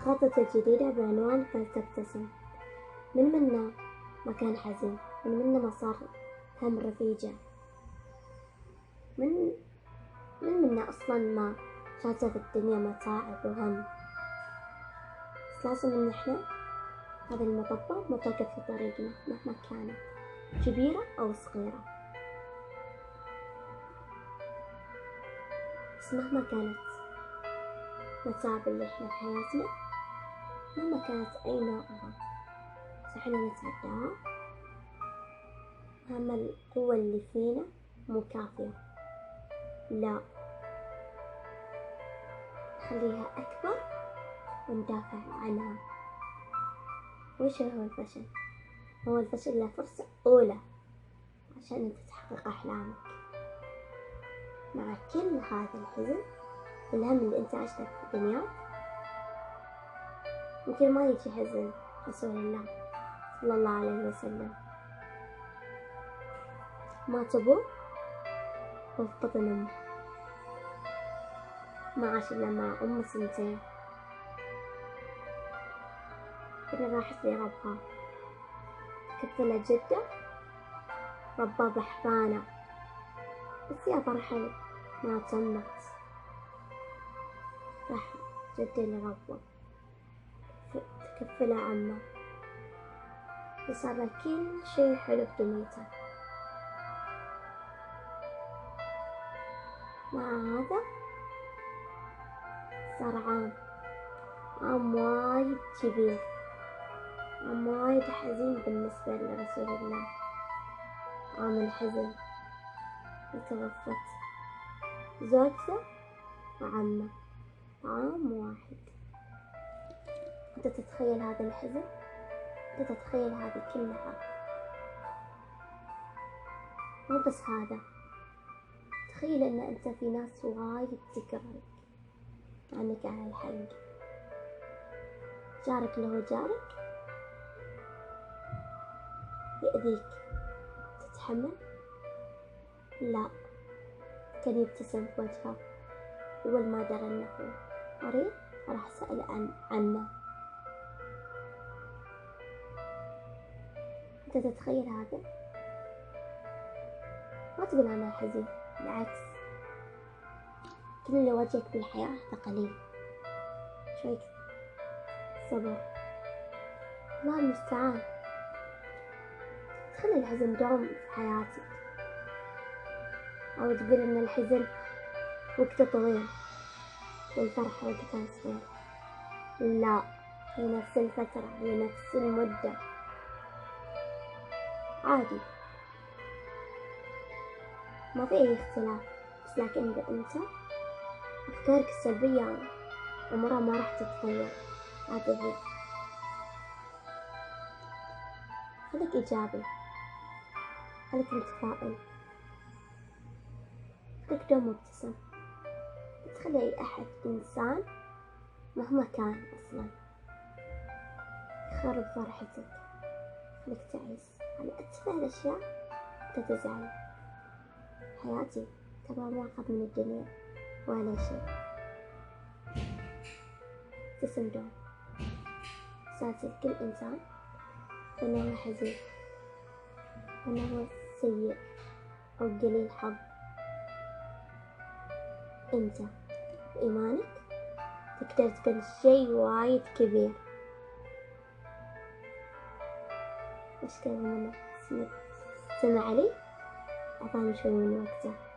خطته الجديدة بعنوان فلتبتسم. من منا ما كان حزين، من منا ما صار هم رفيجة، من منا أصلا ما شاته في الدنيا متاعب وهم. بس لازم إن إحنا هذه المطبة ما توقف في طريقنا مهما كانت كبيرة أو صغيرة. بس مهما كانت المتاعب اللي إحنا في حياتنا، مهما كانت أي نوعها، بس إحنا نتعداها مهما القوة اللي فينا مو كافية، لا، نخليها أكبر وندافع عنها. وش هو الفشل؟ هو الفشل له فرصة أولى عشان أنت تحقق أحلامك. مع كل هذا الحزن والهم اللي أنت عشته في الدنيا، يمكن ما يجي حزن رسول الله صلى الله عليه وسلم، مات أبوه وهو في بطن أمه، ما عاش إلا مع أمه 2 سنين، بعدين راحت لربها، كفلها جدة رباه بحضانة، بس يا فرحي ما تمت، راح جدة لربه تكفلها عمه، وصار له كل شي حلو بدنيته. مع هذا صار عام وايد كبير، عام وايد حزين بالنسبة لرسول الله، عام الحزن، وتوفت زوجته وعمه عام واحد. أنت تتخيل هذا الحزن؟ أنت تتخيل هذه كلها؟ مو بس هذا، تخيل أن أنت في ناس وايد تكرهك عنك على الحق. جارك اللي هو جارك يأذيك، تتحمل؟ لا، كان يبتسم في وجهه أول ما درى إنه مريض، راح سأل عنه. أنت تتخيل هذا؟ ما تقول أنا حزين، بالعكس، كل اللي واجهك بالحياة هذا قليل، شوي صبر، الله المستعان. تخلي الحزن دوم في حياتك، أو تقول إن الحزن وقته طويل والفرحة وقتها صغير، لا، هي نفس الفترة، هي نفس المدة، عادي، ما في أي اختلاف. بس لكن إذا أنت أفكارك السلبية عمرها ما راح تتغير، هذا هو. خليك إيجابي، خليك متفائل، خليك دوم مبتسم، لا تخلي أي أحد إنسان مهما كان أصلا يخرب فرحتك. خليك تعيس على أتفه الأشياء، أنت تزعل. حياتي ترى ما أخذ من الدنيا ولا شيء. ابتسم دوم، ساتر كل إنسان أنه حزين، أنه سيء أو قليل حظ. أنت بإيمانك تقدر تكون شي وايد كبير. أشكر من استمع لي، أعطاني شوي من وقته.